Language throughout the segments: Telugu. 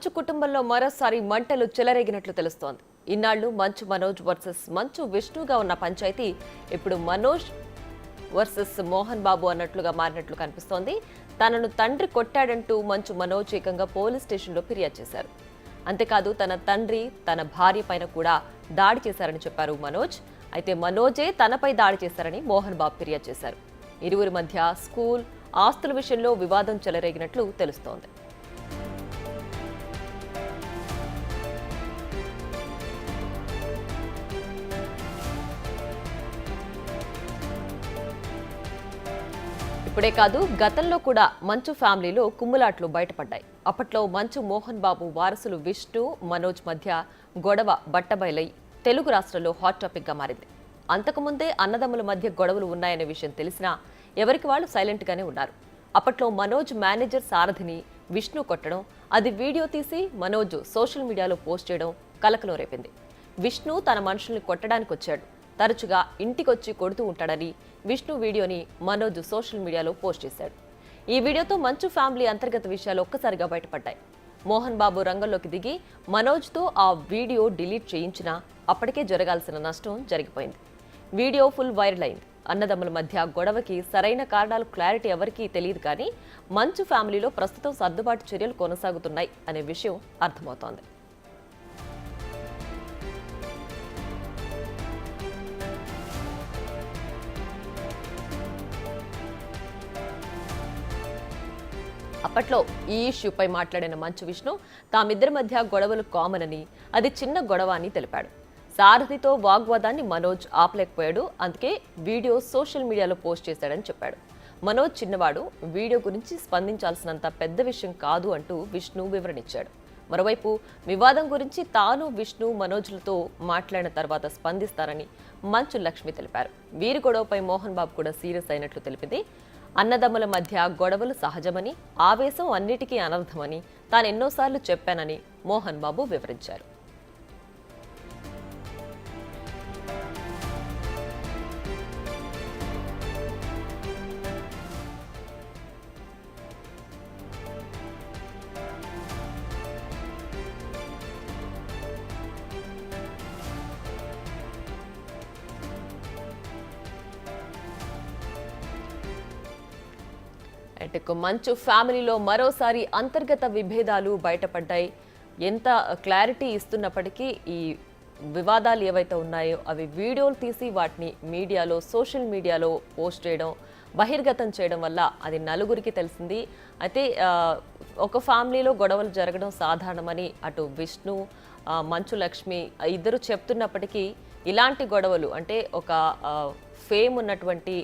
మంచు కుటుంబంలో మరోసారి మంటలు చెలరేగినట్లు తెలుస్తోంది. ఇన్నాళ్లు మంచు మనోజ్ వర్సెస్ మంచు విష్ణుగా ఉన్న పంచాయతీ ఇప్పుడు మనోజ్ వర్సెస్ మోహన్ బాబు అన్నట్లుగా మారినట్లు కనిపిస్తోంది. తనను తండ్రి కొట్టాడంటూ మంచు మనోజ్ ఏకంగా పోలీస్ స్టేషన్లో ఫిర్యాదు చేశారు. అంతేకాదు తన తండ్రి తన భార్య పైన కూడా దాడి చేశారని చెప్పారు మనోజ్. అయితే మనోజే తనపై దాడి చేశారని మోహన్ బాబు ఫిర్యాదు చేశారు. ఇరువురి మధ్య స్కూల్ ఆస్తుల విషయంలో వివాదం చెలరేగినట్లు తెలుస్తోంది. ఇప్పుడే కాదు, గతంలో కూడా మంచు ఫ్యామిలీలో కుమ్ములాట్లు బయటపడ్డాయి. అప్పట్లో మంచు మోహన్ బాబు వారసులు విష్ణు మనోజ్ మధ్య గొడవ బట్టబయలై తెలుగు రాష్ట్రాల్లో హాట్ టాపిక్ గా మారింది. అంతకుముందే అన్నదమ్ముల మధ్య గొడవలు ఉన్నాయనే విషయం తెలిసినా ఎవరికి వాళ్ళు సైలెంట్ గానే ఉన్నారు. అప్పట్లో మనోజ్ మేనేజర్ సారథిని విష్ణు కొట్టడం, అది వీడియో తీసి మనోజ్ సోషల్ మీడియాలో పోస్ట్ చేయడం కలకలం రేపింది. విష్ణు తన మనుషుల్ని కొట్టడానికి వచ్చాడు, తరచుగా ఇంటికొచ్చి కొడుతూ ఉంటాడని విష్ణు వీడియోని మనోజ్ సోషల్ మీడియాలో పోస్ట్ చేశాడు. ఈ వీడియోతో మంచు ఫ్యామిలీ అంతర్గత విషయాలు ఒక్కసారిగా బయటపడ్డాయి. మోహన్ బాబు రంగంలోకి దిగి మనోజ్తో ఆ వీడియో డిలీట్ చేయించినా అప్పటికే జరగాల్సిన నష్టం జరిగిపోయింది. వీడియో ఫుల్ వైరల్ అయింది. అన్నదమ్ముల మధ్య గొడవకి సరైన కారణాలు క్లారిటీ ఎవరికీ తెలియదు, కానీ మంచు ఫ్యామిలీలో ప్రస్తుతం సర్దుబాటు చర్యలు కొనసాగుతున్నాయి అనే విషయం అర్థమవుతోంది. అప్పట్లో ఈ ఇష్యూపై మాట్లాడిన మంచు విష్ణు తామిద్దరి మధ్య గొడవలు కామన్ అని, అది చిన్న గొడవ అని తెలిపాడు. సారథితో వాగ్వాదాన్ని మనోజ్ ఆపలేకపోయాడు, అందుకే వీడియో సోషల్ మీడియాలో పోస్ట్ చేశాడని చెప్పాడు. మనోజ్ చిన్నవాడు, వీడియో గురించి స్పందించాల్సినంత పెద్ద విషయం కాదు అంటూ విష్ణు వివరణిచ్చాడు. మరోవైపు వివాదం గురించి తాను విష్ణు మనోజ్లతో మాట్లాడిన తర్వాత స్పందిస్తారని మంచు లక్ష్మి తెలిపారు. వీరి గొడవపై మోహన్ బాబు కూడా సీరియస్ అయినట్లు తెలిపింది. అన్నదమ్ముల మధ్య గొడవలు సహజమని, ఆవేశం అన్నిటికీ అనర్థమని తాను ఎన్నోసార్లు చెప్పానని మోహన్ బాబు వివరించారు. మంచు ఫ్యామిలీలో మరోసారి అంతర్గత విభేదాలు బయటపడ్డాయి. ఎంత క్లారిటీ ఇస్తున్నప్పటికీ ఈ వివాదాలు ఏవైతే ఉన్నాయో అవి వీడియోలు తీసి వాటిని మీడియాలో సోషల్ మీడియాలో పోస్ట్ చేయడం, బహిర్గతం చేయడం వల్ల అది నలుగురికి తెలిసింది. అయితే ఒక ఫ్యామిలీలో గొడవలు జరగడం సాధారణమని అటు విష్ణు మంచు లక్ష్మి ఇద్దరు చెప్తున్నప్పటికీ ఇలాంటి గొడవలు అంటే ఒక ఫేమ్ ఉన్నటువంటి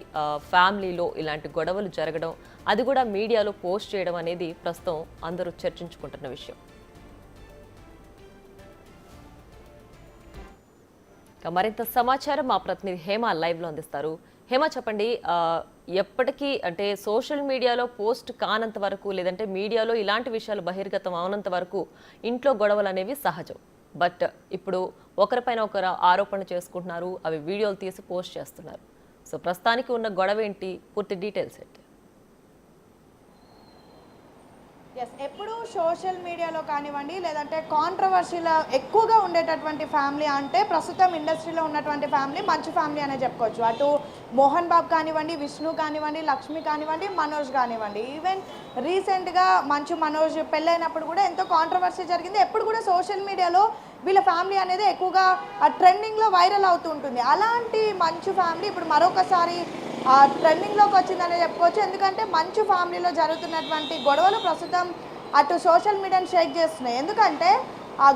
ఫ్యామిలీలో ఇలాంటి గొడవలు జరగడం, అది కూడా మీడియాలో పోస్ట్ చేయడం అనేది ప్రస్తుతం అందరూ చర్చించుకుంటున్న విషయం. మరింత సమాచారం మా ప్రతినిధి హేమ లైవ్లో అందిస్తారు. హేమ, చెప్పండి, ఎప్పటికీ అంటే సోషల్ మీడియాలో పోస్ట్ కానంత వరకు, లేదంటే మీడియాలో ఇలాంటి విషయాలు బహిర్గతం అవనంత వరకు ఇంట్లో గొడవలు అనేవి సహజం. బట్ ఇప్పుడు ఒకరిపైన ఒకరు ఆరోపణ చేసుకుంటున్నారు, అవి వీడియోలు తీసి పోస్ట్ చేస్తున్నారు. సో ప్రస్తుతానికి ఉన్న గొడవ ఏంటి, పూర్తి డీటెయిల్స్ ఏంటి? ఎప్పుడు సోషల్ మీడియాలో కానివ్వండి, లేదంటే కాంట్రవర్సీలో ఎక్కువగా ఉండేటటువంటి ఫ్యామిలీ అంటే ప్రస్తుతం ఇండస్ట్రీలో ఉన్నటువంటి ఫ్యామిలీ మంచు ఫ్యామిలీ అనే చెప్పుకోవచ్చు. అటు మోహన్ బాబు కానివ్వండి, విష్ణు కానివ్వండి, లక్ష్మి కానివ్వండి, మనోజ్ కానివ్వండి. ఈవెన్ రీసెంట్గా మంచు మనోజ్ పెళ్ళైనప్పుడు కూడా ఎంతో కాంట్రవర్సీ జరిగింది. ఎప్పుడు కూడా సోషల్ మీడియాలో వీళ్ళ ఫ్యామిలీ అనేది ఎక్కువగా ట్రెండింగ్లో వైరల్ అవుతూ ఉంటుంది. అలాంటి మంచు ఫ్యామిలీ ఇప్పుడు మరొకసారి ట్రెండింగ్లోకి వచ్చిందనే చెప్పుకోవచ్చు. ఎందుకంటే మంచు ఫ్యామిలీలో జరుగుతున్నటువంటి గొడవలు ప్రస్తుతం అటు సోషల్ మీడియాని షేక్ చేస్తున్నాయి. ఎందుకంటే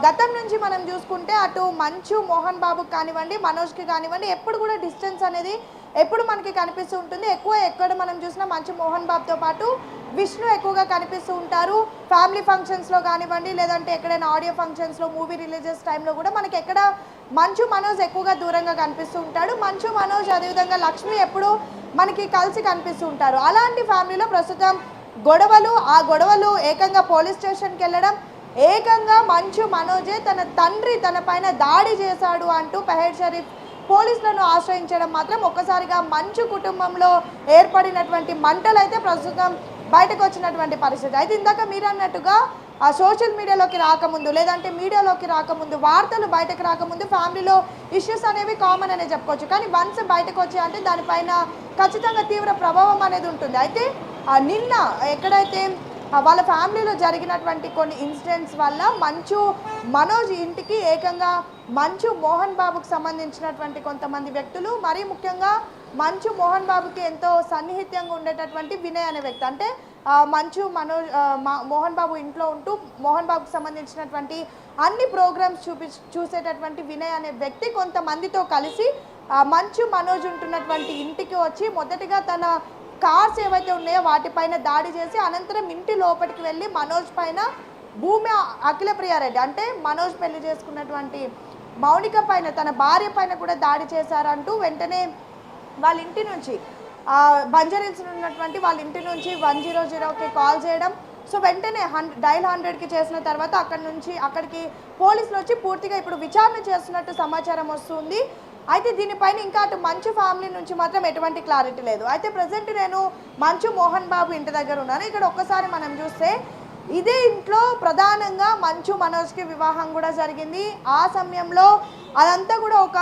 గతం నుంచి మనం చూసుకుంటే అటు మంచు మోహన్ బాబుకి కానివ్వండి, మనోజ్కి కానివ్వండి, ఎప్పుడు కూడా డిస్టెన్స్ అనేది ఎప్పుడు మనకి కనిపిస్తూ ఉంటుంది. ఎక్కడ మనం చూసినా మంచు మోహన్ బాబుతో పాటు విష్ణు ఎక్కువగా కనిపిస్తూ ఉంటారు. ఫ్యామిలీ ఫంక్షన్స్లో కానివ్వండి, లేదంటే ఎక్కడైనా ఆడియో ఫంక్షన్స్లో, మూవీ రిలీజెస్ టైంలో కూడా మనకి ఎక్కడ మంచు మనోజ్ ఎక్కువగా దూరంగా కనిపిస్తూ ఉంటాడు. మంచు మనోజ్ అదేవిధంగా లక్ష్మి ఎప్పుడు మనకి కలిసి కనిపిస్తూ ఉంటారు. అలాంటి ఫ్యామిలీలో ప్రస్తుతం ఆ గొడవలు ఏకంగా పోలీస్ స్టేషన్కి వెళ్ళడం, ఏకంగా మంచు మనోజే తన తండ్రి తన పైన దాడి చేశాడు అంటూ పెహెడ్ షరీఫ్ పోలీసులను ఆశ్రయించడం మాత్రం ఒక్కసారిగా మంచు కుటుంబంలో ఏర్పడినటువంటి మంటలు అయితే ప్రస్తుతం బయటకు వచ్చినటువంటి పరిస్థితి. అయితే ఇందాక మీరు అన్నట్టుగా ఆ సోషల్ మీడియాలోకి రాకముందు లేదంటే మీడియాలోకి రాకముందు వార్తలు బయటకు రాకముందు ఫ్యామిలీలో ఇష్యూస్ అనేవి కామన్ అనే చెప్పుకోవచ్చు. కానీ వన్స్ బయటకు వచ్చాయంటే దానిపైన ఖచ్చితంగా తీవ్ర ప్రభావం అనేది ఉంటుంది. అయితే నిన్న ఎక్కడైతే వాళ్ళ ఫ్యామిలీలో జరిగినటువంటి కొన్ని ఇన్సిడెంట్స్ వల్ల మంచు మనోజ్ ఇంటికి ఏకంగా మంచు మోహన్ బాబుకి సంబంధించినటువంటి కొంతమంది వ్యక్తులు, మరీ ముఖ్యంగా మంచు మోహన్ బాబుకి ఎంతో సన్నిహితంగా ఉండేటటువంటి వినయ్ అనే వ్యక్తి, అంటే మంచు మనోజ్ మోహన్ బాబు ఇంట్లో ఉంటూ మోహన్ బాబుకి సంబంధించినటువంటి అన్ని ప్రోగ్రామ్స్ చూసేటటువంటి వినయ్ అనే వ్యక్తి కొంతమందితో కలిసి మంచు మనోజ్ ఉంటున్నటువంటి ఇంటికి వచ్చి మొదటిగా తన కార్స్ ఏవైతే ఉన్నాయో వాటిపైన దాడి చేసి అనంతరం ఇంటి లోపలికి వెళ్ళి మనోజ్ పైన భూమి అఖిలప్రియారెడ్డి అంటే మనోజ్ పెళ్లి చేసుకున్నటువంటి మౌనిక పైన తన భార్య పైన కూడా దాడి చేశారంటూ వెంటనే వాళ్ళ ఇంటి నుంచి బంజారీల్స్ ఉన్నటువంటి వాళ్ళ ఇంటి నుంచి 100కి కాల్ చేయడం. సో వెంటనే డైల్ 100కి చేసిన తర్వాత అక్కడికి పోలీసులు వచ్చి పూర్తిగా ఇప్పుడు విచారణ చేస్తున్నట్టు సమాచారం వస్తుంది. అయితే దీనిపైన ఇంకా అటు మంచు ఫ్యామిలీ నుంచి మాత్రం ఎటువంటి క్లారిటీ లేదు. అయితే ప్రజెంట్ నేను మంచు మోహన్ బాబు ఇంటి దగ్గర ఉన్నాను. ఇక్కడ ఒక్కసారి మనం చూస్తే ఇదే ఇంట్లో ప్రధానంగా మంచు మనోజ్కి వివాహం కూడా జరిగింది. ఆ సమయంలో అదంతా కూడా ఒక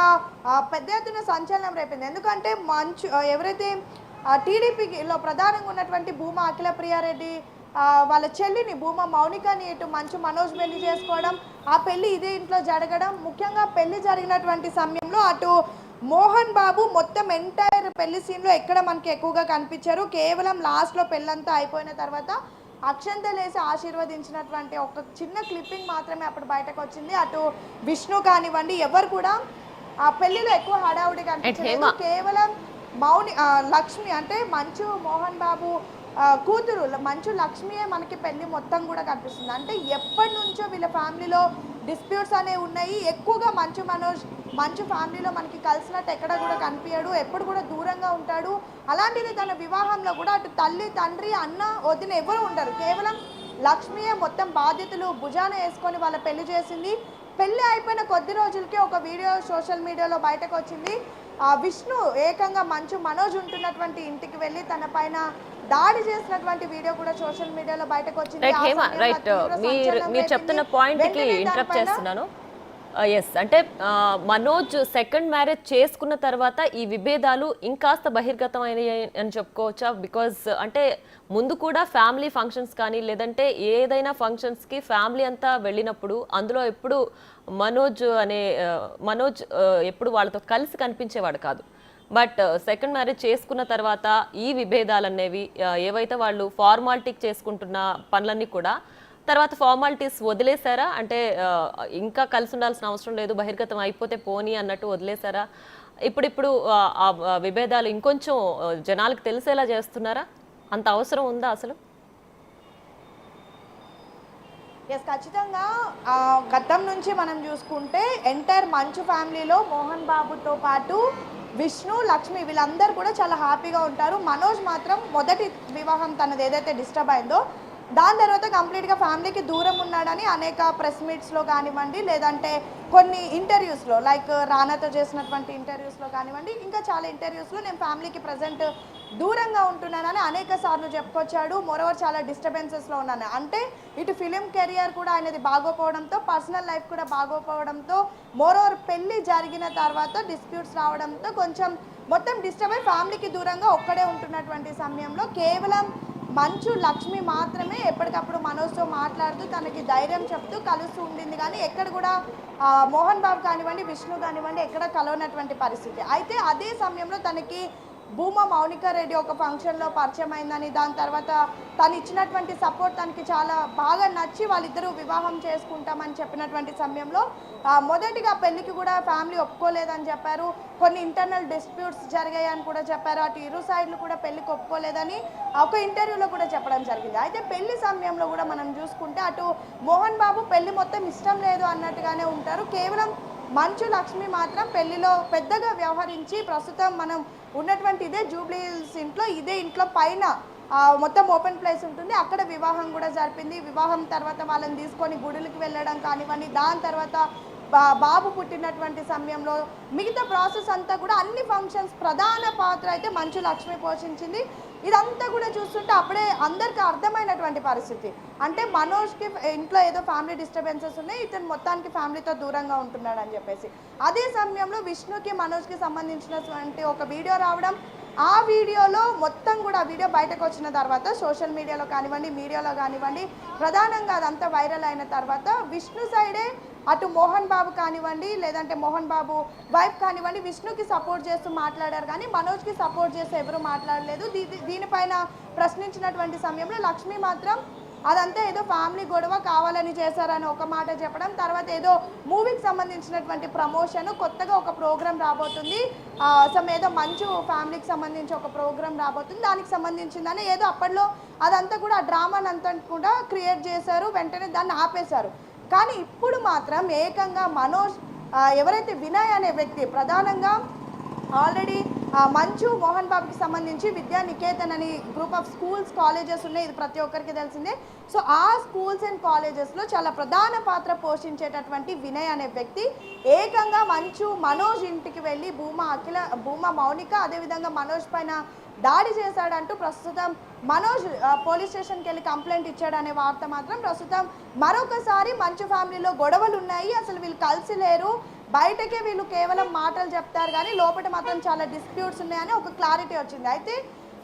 పెద్ద ఎత్తున సంచలనం రేపింది. ఎందుకంటే మంచు ఎవరైతే టీడీపీలో ప్రధానంగా ఉన్నటువంటి భూమా అఖిలప్రియారెడ్డి వాళ్ళ చెల్లిని భూమా మౌనికని ఇటు మంచు మనోజ్ పెళ్లి చేసుకోవడం, ఆ పెళ్లి ఇదే ఇంట్లో జరగడం, ముఖ్యంగా పెళ్లి జరిగినటువంటి సమయంలో అటు మోహన్ బాబు మొత్తం ఎంటైర్ పెళ్లి సీన్లో ఎక్కడ మనకి ఎక్కువగా కనిపించారు. కేవలం లాస్ట్లో పెళ్ళంతా అయిపోయిన తర్వాత అక్షంతలేసి ఆశీర్వదించినటువంటి ఒక చిన్న క్లిప్పింగ్ మాత్రమే అప్పుడు బయటకు వచ్చింది. అటు విష్ణు కానివ్వండి ఎవరు కూడా ఆ పెళ్లిలో ఎక్కువ హడావుడి కనిపించలేదు. కేవలం లక్ష్మి అంటే మంచు మోహన్ బాబు కూతురు మంచు లక్ష్మియే మనకి పెళ్లి మొత్తం కూడా కనిపిస్తుంది. అంటే ఎప్పటి నుంచో వీళ్ళ ఫ్యామిలీలో డిస్ప్యూట్స్ అనేవి ఉన్నాయి. ఎక్కువగా మంచు మనోజ్ మంచు ఫ్యామిలీలో మనకి కలిసినట్టు ఎక్కడ కూడా కనిపించడు, ఎప్పుడు కూడా దూరంగా ఉంటాడు. అలాంటిది తన వివాహంలో కూడా అటు తల్లి తండ్రి అన్న వదిన ఎవరు ఉండరు, కేవలం లక్ష్మియే మొత్తం బాధ్యతలు భుజాన వేసుకొని వాళ్ళ పెళ్లి చేసింది. పెళ్లి అయిపోయిన కొద్ది రోజులకే ఒక వీడియో సోషల్ మీడియాలో బయటకు వచ్చింది. విష్ణు ఏకంగా మంచు మనోజ్ ఉంటున్నటువంటి ఇంటికి వెళ్ళి తన పైన దాడి చేసినటువంటి వీడియో కూడా సోషల్ మీడియాలో బయటకు వచ్చింది. మీరు చెప్తున్న పాయింట్ కి ఇంటరప్ట్ చేస్తున్నాను. ఎస్, అంటే మనోజ్ సెకండ్ మ్యారేజ్ చేసుకున్న తర్వాత ఈ విభేదాలు ఇంకాస్త బహిర్గతం అయినాయి అని చెప్పుకోవచ్చా? బికాజ్ అంటే ముందు కూడా ఫ్యామిలీ ఫంక్షన్స్ కానీ లేదంటే ఏదైనా ఫంక్షన్స్కి ఫ్యామిలీ అంతా వెళ్ళినప్పుడు అందులో ఎప్పుడు మనోజ్ ఎప్పుడు వాళ్ళతో కలిసి కనిపించేవాడు కాదు. బట్ సెకండ్ మ్యారేజ్ చేసుకున్న తర్వాత ఈ విభేదాలు అనేవి ఏవైతే వాళ్ళు ఫార్మాలిటీకి చేసుకుంటున్న పనులన్నీ కూడా తర్వాత ఫార్మాలిటీస్ వదిలేశారా? అంటే ఇంకా కలిసి ఉండాల్సిన అవసరం లేదు, బహిర్గతం అయిపోతే పోనీ అన్నట్టు వదిలేశారా? ఇప్పుడు ఆ విభేదాలు ఇంకొంచెం జనాలకు తెలిసేలా చేస్తున్నారా? అంత అవసరం ఉందా అసలు? ఎస్, ఖచ్చితంగా గతం నుంచి మనం చూసుకుంటే ఎంటైర్ మంచు ఫ్యామిలీలో మోహన్ బాబుతో పాటు విష్ణు లక్ష్మి వీళ్ళందరూ కూడా చాలా హ్యాపీగా ఉంటారు. మనోజ్ మాత్రం మొదటి వివాహం తనది ఏదైతే డిస్టర్బ్ అయిందో దాని తర్వాత కంప్లీట్గా ఫ్యామిలీకి దూరం ఉన్నాడని అనేక ప్రెస్ మీట్స్లో కానివ్వండి లేదంటే కొన్ని ఇంటర్వ్యూస్లో లైక్ రానాతో చేసినటువంటి ఇంటర్వ్యూస్లో కానివ్వండి ఇంకా చాలా ఇంటర్వ్యూస్లో నేను ఫ్యామిలీకి ప్రజెంట్ దూరంగా ఉంటున్నానని అనేక సార్లు చెప్పుకొచ్చాడు. మోరోవర్ చాలా డిస్టర్బెన్సెస్లో ఉన్నాను అంటే ఇటు ఫిలిం కెరియర్ కూడా ఆయనది బాగోపోవడంతో పర్సనల్ లైఫ్ కూడా బాగోపోవడంతో మోరోవర్ పెళ్ళి జరిగిన తర్వాత డిస్ప్యూట్స్ రావడంతో కొంచెం మొత్తం డిస్టర్బ్ అయి ఫ్యామిలీకి దూరంగా ఒక్కడే ఉంటున్నటువంటి సమయంలో కేవలం మంచు లక్ష్మి మాత్రమే ఎప్పటికప్పుడు మనోజ్తో మాట్లాడుతూ తనకి ధైర్యం చెప్తూ కలుస్తూ ఉండింది. కానీ ఎక్కడ కూడా మోహన్ బాబు కానివ్వండి విష్ణు కానివ్వండి ఎక్కడ కలవనటువంటి పరిస్థితి. అయితే అదే సమయంలో తనకి భూమా మౌనిక రెడ్డి ఒక ఫంక్షన్లో పరిచయం అయిందని దాని తర్వాత తను ఇచ్చినటువంటి సపోర్ట్ తనకి చాలా బాగా నచ్చి వాళ్ళిద్దరూ వివాహం చేసుకుంటామని చెప్పినటువంటి సమయంలో మొదటిగా పెళ్లికి కూడా ఫ్యామిలీ ఒప్పుకోలేదని చెప్పారు. కొన్ని ఇంటర్నల్ డిస్ప్యూట్స్ జరిగాయని కూడా చెప్పారు. అటు ఇరు సైడ్లు కూడా పెళ్లికి ఒప్పుకోలేదని ఒక ఇంటర్వ్యూలో కూడా చెప్పడం జరిగింది. అయితే పెళ్లి సమయంలో కూడా మనం చూసుకుంటే అటు మోహన్ బాబు పెళ్లి మొత్తం ఇష్టం లేదు అన్నట్టుగానే ఉంటారు. కేవలం మంచు లక్ష్మి మాత్రం పెళ్లిలో పెద్దగా వ్యవహరించి ప్రస్తుతం మనం ఉన్నటువంటి ఇదే జూబ్లీ హిల్స్ ఇంట్లో ఇదే ఇంట్లో పైన మొత్తం ఓపెన్ ప్లేస్ ఉంటుంది, అక్కడ వివాహం కూడా జరిపింది. వివాహం తర్వాత వాళ్ళని తీసుకొని గుడులకు వెళ్ళడం కానివ్వండి దాని తర్వాత బాబు పుట్టినటువంటి సమయంలో మిగతా ప్రాసెస్ అంతా కూడా అన్ని ఫంక్షన్స్ ప్రధాన పాత్ర అయితే మంచు లక్ష్మి పోషించింది. ఇదంతా కూడా చూస్తుంటే అప్పుడే అందరికీ అర్థమైనటువంటి పరిస్థితి. అంటే మనోజ్కి ఇంట్లో ఏదో ఫ్యామిలీ డిస్టర్బెన్సెస్ ఉన్నాయి, ఇతను మొత్తానికి ఫ్యామిలీతో దూరంగా ఉంటున్నాడు అని చెప్పేసి. అదే సమయంలో విష్ణుకి మనోజ్కి సంబంధించినటువంటి ఒక వీడియో రావడం, ఆ వీడియోలో మొత్తం కూడా ఆ వీడియో బయటకు వచ్చిన తర్వాత సోషల్ మీడియాలో కానివ్వండి, మీడియాలో కానివ్వండి, ప్రధానంగా అదంతా వైరల్ అయిన తర్వాత విష్ణు సైడే అటు మోహన్ బాబు కానివ్వండి, లేదంటే మోహన్ బాబు వైఫ్ కానివ్వండి, విష్ణుకి సపోర్ట్ చేస్తూ మాట్లాడారు కానీ మనోజ్కి సపోర్ట్ చేస్తూ ఎవరు మాట్లాడలేదు. దీనిపైన ప్రశ్నించినటువంటి సమయంలో లక్ష్మి మాత్రం అదంతా ఏదో ఫ్యామిలీ గొడవ కావాలని చేశారని ఒక మాట చెప్పడం, తర్వాత ఏదో మూవీకి సంబంధించినటువంటి ప్రమోషన్, కొత్తగా ఒక ప్రోగ్రామ్ రాబోతుంది, ఏదో మంచు ఫ్యామిలీకి సంబంధించి ఒక ప్రోగ్రామ్ రాబోతుంది, దానికి సంబంధించిందని ఏదో అప్పట్లో అదంతా కూడా ఆ డ్రామాని అంతా కూడా క్రియేట్ చేశారు, వెంటనే దాన్ని ఆపేశారు. కానీ ఇప్పుడు మాత్రం ఏకంగా మనోజ్ ఎవరైతే వినయ్ అనే వ్యక్తి ప్రధానంగా ఆల్రెడీ మంచు మోహన్ బాబుకి సంబంధించి విద్యా నికేతన్ అని గ్రూప్ ఆఫ్ స్కూల్స్ కాలేజెస్ ఉన్నాయి, ఇది ప్రతి ఒక్కరికి తెలిసిందే. సో ఆ స్కూల్స్ అండ్ కాలేజెస్లో చాలా ప్రధాన పాత్ర పోషించేటటువంటి వినయ్ అనే వ్యక్తి ఏకంగా మంచు మనోజ్ ఇంటికి వెళ్ళి భూమా మౌనిక అదేవిధంగా మనోజ్ పైన దాడి చేశాడంటూ ప్రస్తుతం మనోజ్ పోలీస్ స్టేషన్కి వెళ్ళి కంప్లైంట్ ఇచ్చాడనే వార్త మాత్రం ప్రస్తుతం మరొకసారి మంచు ఫ్యామిలీలో గొడవలు ఉన్నాయి, అసలు వీళ్ళు కలిసి లేరు, బయటకే వీళ్ళు కేవలం మాటలు చెప్తారు కానీ లోపల మాత్రం చాలా డిస్ప్యూట్స్ ఉన్నాయని ఒక క్లారిటీ వచ్చింది. అయితే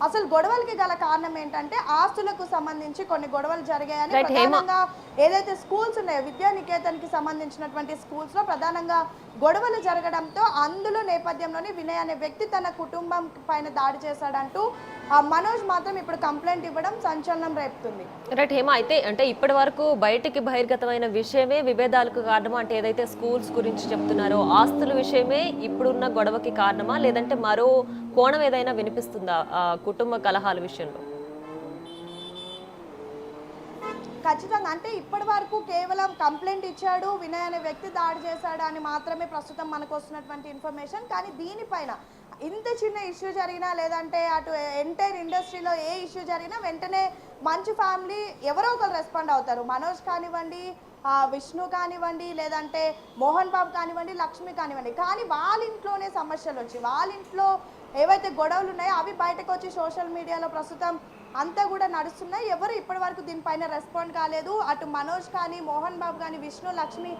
అసలు గొడవలకి గల కారణం ఏంటంటే ఆస్తులకు సంబంధించి కొన్ని గొడవలు జరిగాయని, ప్రధానంగా ఏదైతే స్కూల్స్ ఉన్నాయో విద్యా నికేతన్కి సంబంధించినటువంటి స్కూల్స్లో ప్రధానంగా గొడవలు జరగడంతో అందులో నేపథ్యంలోనే వినయ్ అనే వ్యక్తి తన కుటుంబం పైన దాడి చేశాడంటూ మనోజ్ మాత్రం ఇప్పుడు కంప్లైంట్ ఇవ్వడం సంచలనం రేపుతుంది. రైట్ హేమ, అయితే అంటే ఇప్పటి వరకు బయటికి బహిర్గతమైన విషయమే విభేదాలకు కారణమా? అంటే ఏదైతే స్కూల్స్ గురించి చెప్తున్నారో ఆస్తుల విషయమే ఇప్పుడున్న గొడవకి కారణమా, లేదంటే మరో కోణం ఏదైనా వినిపిస్తుందా కుటుంబ కలహాల విషయంలో? ఖచ్చితంగా, అంటే ఇప్పటి వరకు కేవలం కంప్లైంట్ ఇచ్చాడు, వినయ్ అనే వ్యక్తి దాడి చేశాడు అని మాత్రమే ప్రస్తుతం మనకు వస్తున్నటువంటి ఇన్ఫర్మేషన్. కానీ దీనిపైన ఇంత చిన్న ఇష్యూ జరిగినా, లేదంటే అటు ఎంటైర్ ఇండస్ట్రీలో ఏ ఇష్యూ జరిగినా వెంటనే మంచు ఫ్యామిలీ ఎవరో ఒకరు రెస్పాండ్ అవుతారు. మనోజ్ కానివ్వండి, విష్ణు కానివ్వండి, లేదంటే మోహన్ బాబు కానివ్వండి, లక్ష్మి కానివ్వండి. కానీ వాళ్ళ ఇంట్లోనే సమస్యలు వచ్చి వాళ్ళ ఇంట్లో ఏవైతే గొడవలు ఉన్నాయో అవి బయటకు వచ్చి సోషల్ మీడియాలో ప్రస్తుతం అంతా కూడా నడుస్తున్నాయి. ఎవరు ఇప్పటి వరకు దీనిపైన రెస్పాండ్ కాలేదు. అటు మనోజ్ కానీ, మోహన్ బాబు కానీ, విష్ణు, లక్ష్మి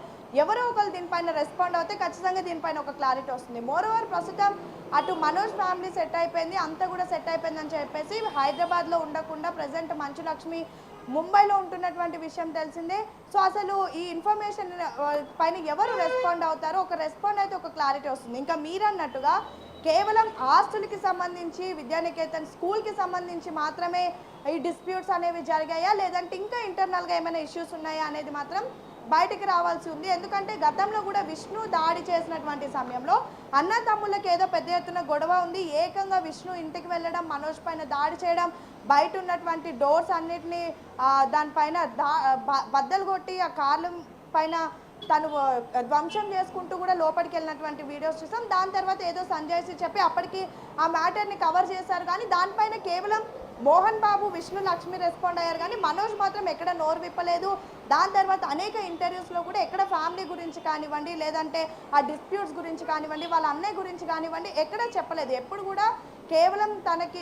ఎవరో ఒకరు దీనిపైన రెస్పాండ్ అవుతే ఖచ్చితంగా దీనిపైన ఒక క్లారిటీ వస్తుంది. మోరోవర్ ప్రస్తుతం అటు మనోజ్ ఫ్యామిలీ సెట్ అయిపోయింది, అంతా కూడా సెట్ అయిపోయిందని చెప్పేసి హైదరాబాద్లో ఉండకుండా ప్రజెంట్ మంచు లక్ష్మి ముంబైలో ఉంటున్నటువంటి విషయం తెలిసిందే. సో అసలు ఈ ఇన్ఫర్మేషన్ పైన ఎవరు రెస్పాండ్ అవుతారో ఒక రెస్పాండ్ అయితే ఒక క్లారిటీ వస్తుంది. ఇంకా మీరన్నట్టుగా కేవలం ఆస్తులకి సంబంధించి విద్యానికేతన్ స్కూల్కి సంబంధించి మాత్రమే ఈ డిస్ప్యూట్స్ అనేవి జరిగాయా, లేదంటే ఇంకా ఇంటర్నల్గా ఏమైనా ఇష్యూస్ ఉన్నాయా అనేది మాత్రం బయటికి రావాల్సి ఉంది. ఎందుకంటే గతంలో కూడా విష్ణు దాడి చేసినటువంటి సమయంలో అన్న తమ్ముళ్ళకి ఏదో పెద్ద ఎత్తున గొడవ ఉంది, ఏకంగా విష్ణు ఇంటికి వెళ్ళడం, మనోజ్ పైన దాడి చేయడం, బయట ఉన్నటువంటి డోర్స్ అన్నిటినీ దానిపైన బద్దలు కొట్టి ఆ కార్ల పైన తను ధ్వంసం చేసుకుంటూ కూడా లోపలికి వెళ్ళినటువంటి వీడియోస్ చూసాం. దాని తర్వాత ఏదో సంజయ్ చెప్పి అప్పటికి ఆ మ్యాటర్ని కవర్ చేశారు, కానీ దానిపైన కేవలం మోహన్ బాబు, విష్ణు, లక్ష్మి రెస్పాండ్ అయ్యారు, కానీ మనోజ్ మాత్రం ఎక్కడ నోరు విప్పలేదు. దాని తర్వాత అనేక ఇంటర్వ్యూస్లో కూడా ఎక్కడ ఫ్యామిలీ గురించి కానివ్వండి, లేదంటే ఆ డిస్ప్యూట్స్ గురించి కానివ్వండి, వాళ్ళ అన్నయ్య గురించి కానివ్వండి ఎక్కడ చెప్పలేదు. ఎప్పుడు కూడా కేవలం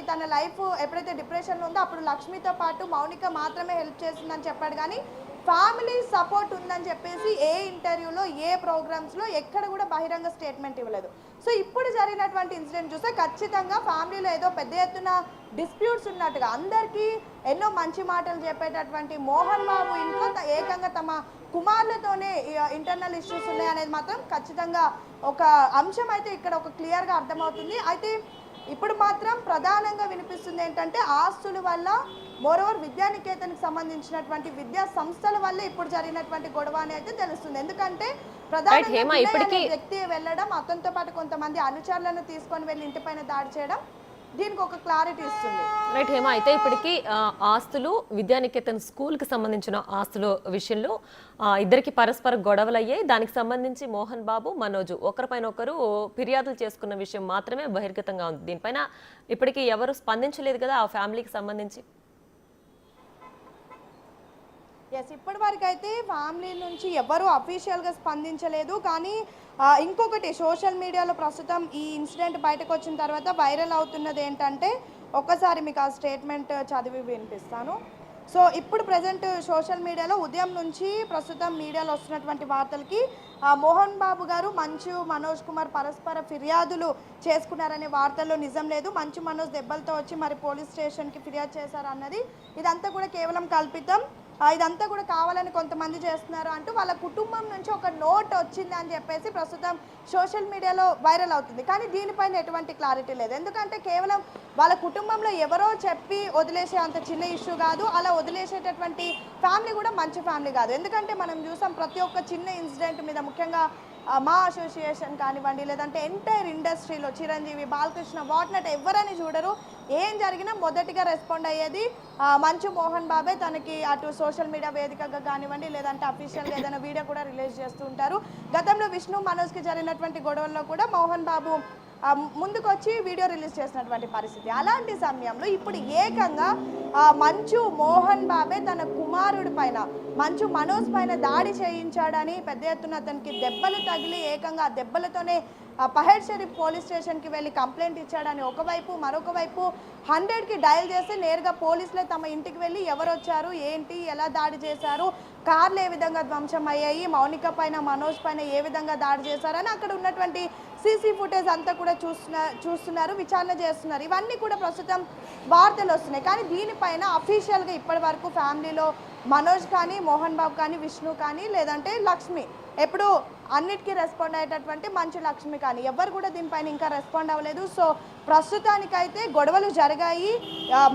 తన లైఫ్ ఎప్పుడైతే డిప్రెషన్లో ఉందో అప్పుడు లక్ష్మితో పాటు మౌనిక మాత్రమే హెల్ప్ చేసిందని చెప్పాడు, కానీ ఫ్యామిలీ సపోర్ట్ ఉందని చెప్పేసి ఏ ఇంటర్వ్యూలో, ఏ ప్రోగ్రామ్స్లో ఎక్కడ కూడా బహిరంగ స్టేట్మెంట్ ఇవ్వలేదు. సో ఇప్పుడు జరిగినటువంటి ఇన్సిడెంట్ చూస్తే ఖచ్చితంగా ఫ్యామిలీలో ఏదో పెద్ద ఎత్తున డిస్ప్యూట్స్ ఉన్నట్టుగా, అందరికీ ఎన్నో మంచి మాటలు చెప్పేటటువంటి మోహన్ బాబు ఇంట్లో ఏకంగా తమ కుమారులతోనే ఇంటర్నల్ ఇష్యూస్ ఉన్నాయనేది మాత్రం ఖచ్చితంగా ఒక అంశం అయితే ఇక్కడ ఒక క్లియర్గా అర్థమవుతుంది. అయితే ఇప్పుడు మాత్రం ప్రధానంగా వినిపిస్తుంది ఏంటంటే ఆస్తుల వల్ల, మోరోవర్ విద్యానికేతన్కి సంబంధించినటువంటి విద్యా సంస్థల వల్ల ఇప్పుడు జరిగినటువంటి గొడవ అని అయితే తెలుస్తుంది. ఎందుకంటే ప్రధానంగా వ్యక్తి వెళ్ళడం, అతనితో పాటు కొంతమంది అనుచరులను తీసుకొని వెళ్ళి ఇంటిపైన దాడి చేయడం దీనికి ఒక క్లారిటీ ఇస్తుంది. రైట్ హేమ, అయితే ఇప్పటికీ ఆస్తులు విద్యానికేతన్ స్కూల్కి సంబంధించిన ఆస్తుల విషయంలో ఇద్దరికి పరస్పర గొడవలు అయ్యాయి. దానికి సంబంధించి మోహన్ బాబు, మనోజ్ ఒకరిపైన ఒకరు ఫిర్యాదులు చేసుకున్న విషయం మాత్రమే బహిర్గతంగా ఉంది. దీనిపైన ఇప్పటికీ ఎవరు స్పందించలేదు కదా ఆ ఫ్యామిలీకి సంబంధించి. ఎస్, ఇప్పటి వరకు అయితే ఫ్యామిలీ నుంచి ఎవరు అఫీషియల్గా స్పందించలేదు. కానీ ఇంకొకటి సోషల్ మీడియాలో ప్రస్తుతం ఈ ఇన్సిడెంట్ బయటకు వచ్చిన తర్వాత వైరల్ అవుతున్నది ఏంటంటే ఒక్కసారి మీకు ఆ స్టేట్మెంట్ చదివి వినిపిస్తాను. సో ఇప్పుడు ప్రజెంట్ సోషల్ మీడియాలో ఉదయం నుంచి ప్రస్తుతం మీడియాలో వస్తున్నటువంటి వార్తలకి మోహన్ బాబు గారు మంచు మనోజ్ కుమార్ పరస్పర ఫిర్యాదులు చేసుకున్నారనే వార్తల్లో నిజం లేదు. మంచు మనోజ్ దెబ్బలతో వచ్చి మరి పోలీస్ స్టేషన్కి ఫిర్యాదు చేశారు అన్నది ఇదంతా కూడా కేవలం కల్పితం. ఇదంతా కూడా కావాలని కొంతమంది చేస్తున్నారు అంటూ వాళ్ళ కుటుంబం నుంచి ఒక నోట్ వచ్చింది అని చెప్పేసి ప్రస్తుతం సోషల్ మీడియాలో వైరల్ అవుతుంది. కానీ దీనిపైన ఎటువంటి క్లారిటీ లేదు. ఎందుకంటే కేవలం వాళ్ళ కుటుంబంలో ఎవరో చెప్పి వదిలేసే అంత చిన్న ఇష్యూ కాదు. అలా వదిలేసేటటువంటి ఫ్యామిలీ కూడా మంచి ఫ్యామిలీ కాదు. ఎందుకంటే మనం చూసాం ప్రతి ఒక్క చిన్న ఇన్సిడెంట్ మీద, ముఖ్యంగా మా అసోసియేషన్ కానివ్వండి, లేదంటే ఎంటైర్ ఇండస్ట్రీలో చిరంజీవి, బాలకృష్ణ, వాట్నట్ ఎవరని చూడరు. ఏం జరిగినా మొదటిగా రెస్పాండ్ అయ్యేది మంచు మోహన్ బాబే. తనకి అటు సోషల్ మీడియా వేదికగా కానివ్వండి, లేదంటే అఫీషియల్గా ఏదైనా వీడియో కూడా రిలీజ్ చేస్తూ ఉంటారు. గతంలో విష్ణు మనోజ్కి జరిగినటువంటి గొడవల్లో కూడా మోహన్ బాబు ముందుకు వచ్చి వీడియో రిలీజ్ చేసినటువంటి పరిస్థితి. అలాంటి సమయంలో ఇప్పుడు ఏకంగా మంచు మోహన్ బాబే తన కుమారుడి పైన, మంచు మనోజ్ పైన దాడి చేయించాడని పెద్ద ఎత్తున అతనికి దెబ్బలు తగిలి ఏకంగా ఆ దెబ్బలతోనే పహెడ్ షరీఫ్ పోలీస్ స్టేషన్కి వెళ్ళి కంప్లైంట్ ఇచ్చాడని ఒకవైపు, మరొక వైపు 100కి డయల్ చేస్తే నేరుగా పోలీసులే తమ ఇంటికి వెళ్ళి ఎవరు వచ్చారు, ఏంటి, ఎలా దాడి చేశారు, కార్లు ఏ విధంగా ధ్వంసం అయ్యాయి, మౌనిక పైన, మనోజ్ పైన ఏ విధంగా దాడి చేశారని అక్కడ ఉన్నటువంటి సీసీ ఫుటేజ్ అంతా కూడా చూస్తున్నారు, విచారణ చేస్తున్నారు. ఇవన్నీ కూడా ప్రస్తుతం వార్తలు వస్తున్నాయి. కానీ దీనిపైన అఫీషియల్గా ఇప్పటి వరకు ఫ్యామిలీలో మనోజ్ కానీ, మోహన్ బాబు కానీ, విష్ణు కానీ, లేదంటే లక్ష్మి, ఎప్పుడు అన్నిటికీ రెస్పాండ్ అయ్యేటటువంటి మంచు లక్ష్మి కానీ ఎవరు కూడా దీనిపైన ఇంకా రెస్పాండ్ అవ్వలేదు. సో ప్రస్తుతానికైతే గొడవలు జరిగాయి,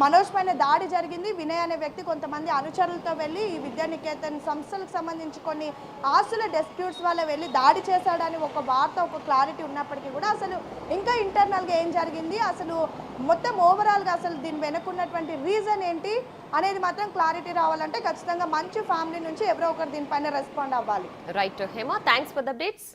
మనోజ్ పైన దాడి జరిగింది. వినయ్ అనే వ్యక్తి కొంతమంది అనుచరులతో వెళ్ళి ఈ విద్యానికేతన్ సంస్థలకు సంబంధించి కొన్ని ఆస్తుల డిస్ప్యూట్స్ వల్ల వెళ్ళి దాడి చేశాడని ఒక వార్త, ఒక క్లారిటీ ఉన్నప్పటికీ కూడా అసలు ఇంకా ఇంటర్నల్గా ఏం జరిగింది, అసలు మొత్తం ఓవరాల్గా అసలు దీని వెనుకున్నటువంటి రీజన్ ఏంటి అనేది మాత్రం క్లారిటీ రావాలంటే ఖచ్చితంగా మంచి ఫ్యామిలీ నుంచి ఎవరో ఒకరు దీనిపైన రెస్పాండ్ అవ్వాలి. Right Hema, thanks for the updates.